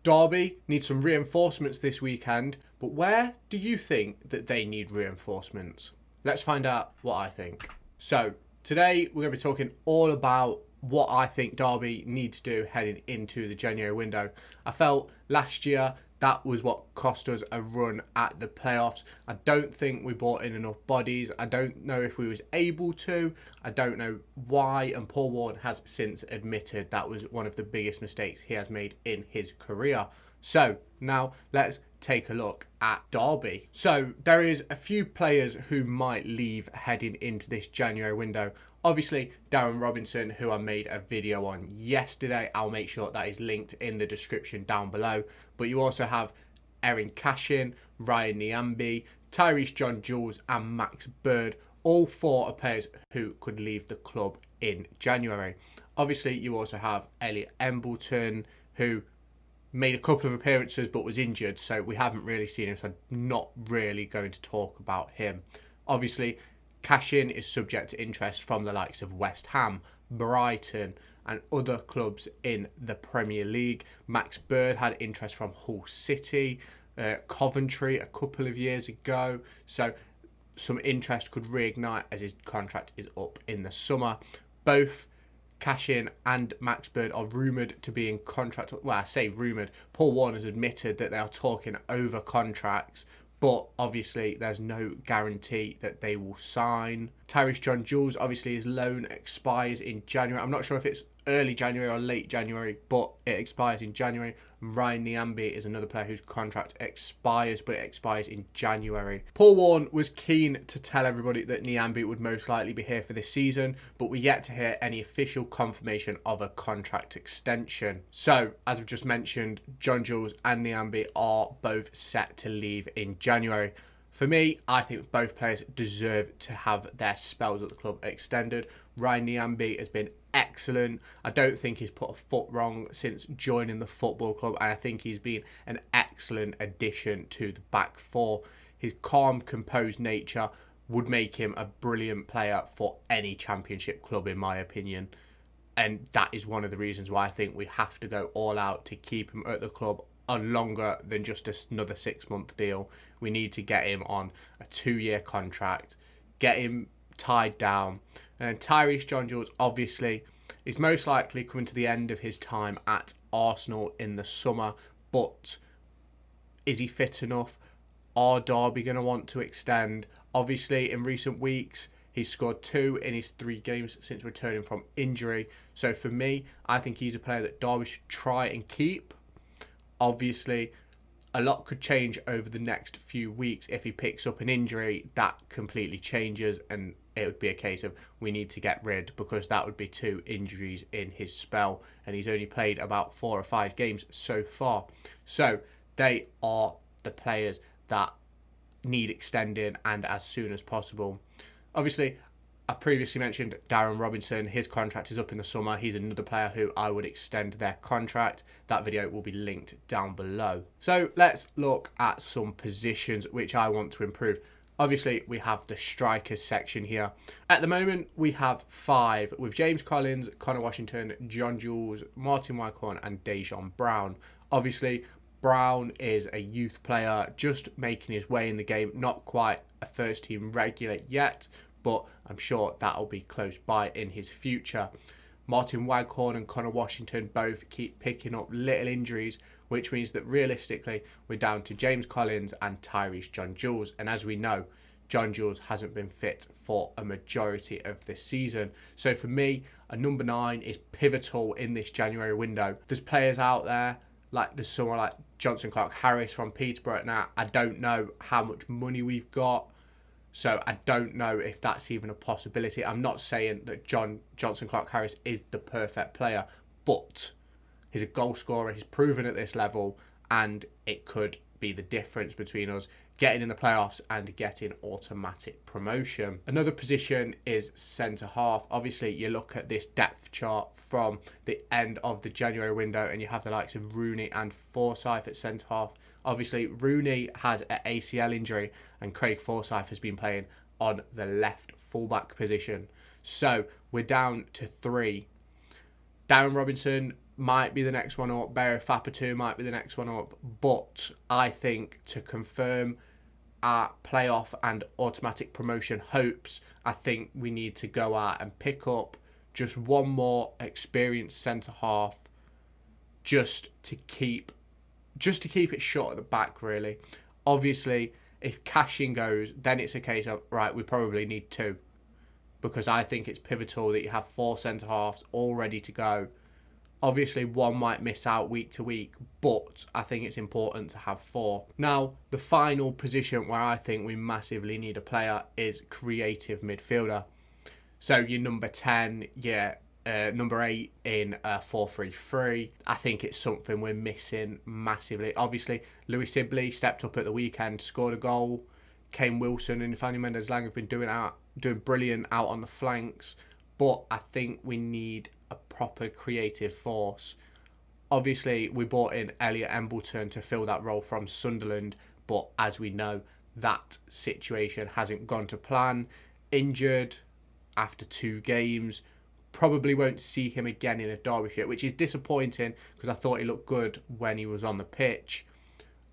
Derby need some reinforcements this weekend, but where do you think that they need reinforcements? Let's find out what I think. So, today we're going to be talking all about what I think Derby need to do heading into the January window. I felt last year that was what cost us a run at the playoffs. I don't think we brought in enough bodies. I don't know if we was able to. I don't know why. And Paul Warne has since admitted that was one of the biggest mistakes he has made in his career. So now let's take a look at Derby. So there is a few players who might leave heading into this January window. Obviously, Darren Robinson, who I made a video on yesterday. I'll make sure that is linked in the description down below. But you also have Erin Cashin, Ryan Niambi, Tyrese John-Jules and Max Bird. All four are players who could leave the club in January. Obviously, you also have Elliot Embleton, who made a couple of appearances but was injured, so we haven't really seen him, so I'm not really going to talk about him. Obviously, Cashin is subject to interest from the likes of West Ham, Brighton and other clubs in the Premier League. Max Bird had interest from Hull City, Coventry a couple of years ago, so some interest could reignite as his contract is up in the summer. Both Cashin and Max Bird are rumoured to be in contract. Well, I say rumoured. Paul Warne has admitted that they are talking over contracts, but obviously there's no guarantee that they will sign. Tyrese John-Jules, obviously his loan expires in January. I'm not sure if it's early January or late January, but it expires in January. Ryan Niambi is another player whose contract expires, but it expires in January. Paul Warne was keen to tell everybody that Niambi would most likely be here for this season, but we're yet to hear any official confirmation of a contract extension. So, as I've just mentioned, John-Jules and Niambi are both set to leave in January. For me, I think both players deserve to have their spells at the club extended. Ryan Niambi has been excellent. I don't think he's put a foot wrong since joining the football club, and I think he's been an excellent addition to the back four. His calm, composed nature would make him a brilliant player for any championship club, in my opinion. And that is one of the reasons why I think we have to go all out to keep him at the club on longer than just another 6-month deal. We need to get him on a 2-year contract, get him tied down. And Tyrese John-Jules obviously is most likely coming to the end of his time at Arsenal in the summer, but is he fit enough? Are Derby going to want to extend? Obviously, in recent weeks, he's scored 2 in his 3 games since returning from injury. So for me, I think he's a player that Derby should try and keep. Obviously, a lot could change over the next few weeks. If he picks up an injury, that completely changes, and it would be a case of we need to get rid, because that would be 2 injuries in his spell, and he's only played about 4 or 5 games so far. So they are the players that need extending, and as soon as possible. Obviously, I've previously mentioned Darren Robinson. His contract is up in the summer. He's another player who I would extend their contract. That video will be linked down below. So let's look at some positions which I want to improve. Obviously, we have the strikers section here. At the moment, we have 5 with James Collins, Connor Washington, John-Jules, Martin Wycorn and Dejon Brown. Obviously, Brown is a youth player just making his way in the game, not quite a first team regular yet, but I'm sure that'll be close by in his future. Martin Waghorn and Connor Washington both keep picking up little injuries, which means that realistically we're down to James Collins and Tyrese John-Jules. And as we know, John-Jules hasn't been fit for a majority of this season. So for me, a number 9 is pivotal in this January window. There's players out there, like there's someone like Johnson Clark Harris from Peterborough. Now, I don't know how much money we've got, so I don't know if that's even a possibility. I'm not saying that Johnson Clark Harris is the perfect player, but he's a goal scorer. He's proven at this level, and it could be the difference between us getting in the playoffs and getting automatic promotion. Another position is centre half. Obviously, you look at this depth chart from the end of the January window, and you have the likes of Rooney and Forsyth at centre half. Obviously, Rooney has an ACL injury, and Craig Forsyth has been playing on the left fullback position. So we're down to 3. Darren Robinson might be the next one up. Bayo Fapatu might be the next one up. But I think to confirm our playoff and automatic promotion hopes, I think we need to go out and pick up just one more experienced centre half, just to keep it short at the back, really. Obviously, if Cashin goes, then it's a case of, right, we probably need two, because I think it's pivotal that you have 4 centre halves all ready to go. Obviously, one might miss out week to week, but I think it's important to have 4. Now, the final position where I think we massively need a player is creative midfielder. So your number 10, number 8 in 4-3-3. I think it's something we're missing massively. Obviously, Louis Sibley stepped up at the weekend, scored a goal. Kane Wilson and Nathaniel Mendez-Laing have been doing brilliant out on the flanks. But I think we need a proper creative force. Obviously, we brought in Elliot Embleton to fill that role from Sunderland. But as we know, that situation hasn't gone to plan. Injured after 2 games. Probably won't see him again in a Derbyshire, which is disappointing because I thought he looked good when he was on the pitch.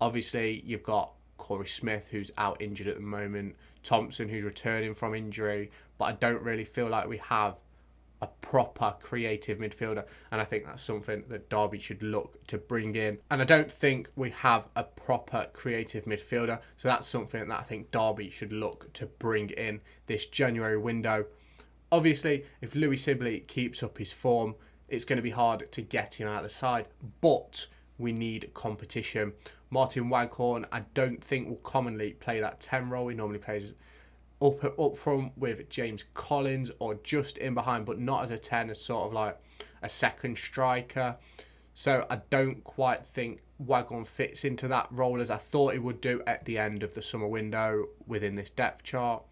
Obviously, you've got Corey Smith, who's out injured at the moment. Thompson, who's returning from injury. But I don't really feel like we have a proper creative midfielder. And I think that's something that Derby should look to bring in. And I don't think we have a proper creative midfielder. So that's something that I think Derby should look to bring in this January window. Obviously, if Louis Sibley keeps up his form, it's going to be hard to get him out of the side. But we need competition. Martin Waghorn, I don't think will commonly play that 10 role. He normally plays up front with James Collins or just in behind, but not as a 10, as sort of like a second striker. So I don't quite think Waghorn fits into that role as I thought he would do at the end of the summer window within this depth chart.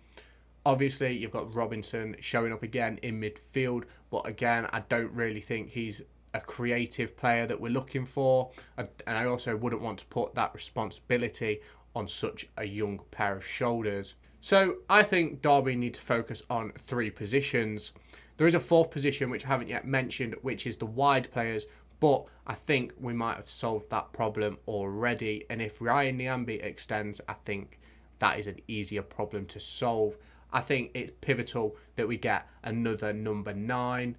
Obviously, you've got Robinson showing up again in midfield, but again, I don't really think he's a creative player that we're looking for. And I also wouldn't want to put that responsibility on such a young pair of shoulders. So I think Derby need to focus on 3 positions. There is a 4th position which I haven't yet mentioned, which is the wide players, but I think we might have solved that problem already. And if Ryan Nyambe extends, I think that is an easier problem to solve. I think it's pivotal that we get another number 9.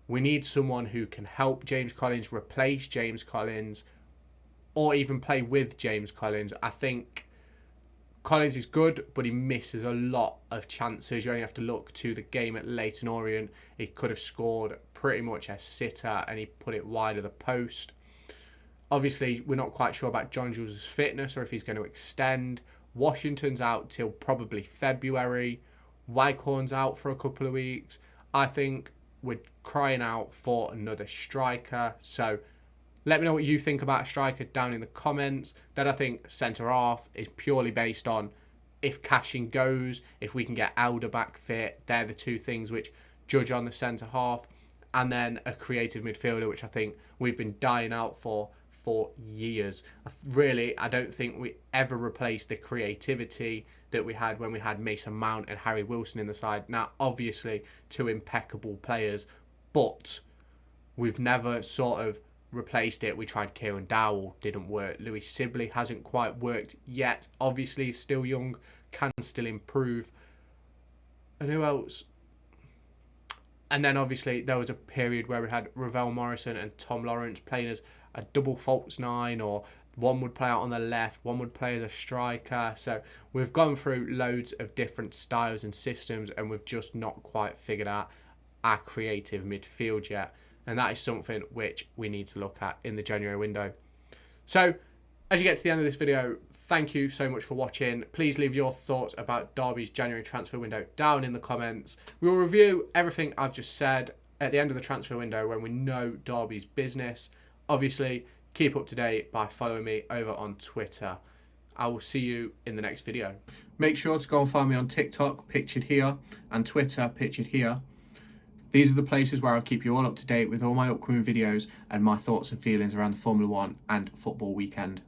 We need someone who can help James Collins, replace James Collins, or even play with James Collins. I think Collins is good, but he misses a lot of chances. You only have to look to the game at Leyton Orient. He could have scored pretty much a sitter and he put it wide of the post. Obviously, we're not quite sure about John Jules' fitness or if he's going to extend. Washington's out till probably February. Waghorn's out for a couple of weeks. I think we're crying out for another striker. So let me know what you think about a striker down in the comments. Then I think centre half is purely based on if Cashin goes, if we can get Elder back fit. They're the 2 things which judge on the centre half. And then a creative midfielder, which I think we've been dying out for years. Really, I don't think we ever replaced the creativity that we had when we had Mason Mount and Harry Wilson in the side. Now, obviously, 2 impeccable players, but we've never sort of replaced it. We tried Kieran Dowell, didn't work. Louis Sibley hasn't quite worked yet. Obviously, he's still young, can still improve. And who else? And then, obviously, there was a period where we had Ravel Morrison and Tom Lawrence playing as a double false 9, or one would play out on the left, one would play as a striker. So we've gone through loads of different styles and systems, and we've just not quite figured out our creative midfield yet. And that is something which we need to look at in the January window. So as you get to the end of this video, thank you so much for watching. Please leave your thoughts about Derby's January transfer window down in the comments. We will review everything I've just said at the end of the transfer window when we know Derby's business. Obviously, keep up to date by following me over on Twitter. I will see you in the next video. Make sure to go and find me on TikTok, pictured here, and Twitter, pictured here. These are the places where I'll keep you all up to date with all my upcoming videos and my thoughts and feelings around the Formula 1 and football weekend.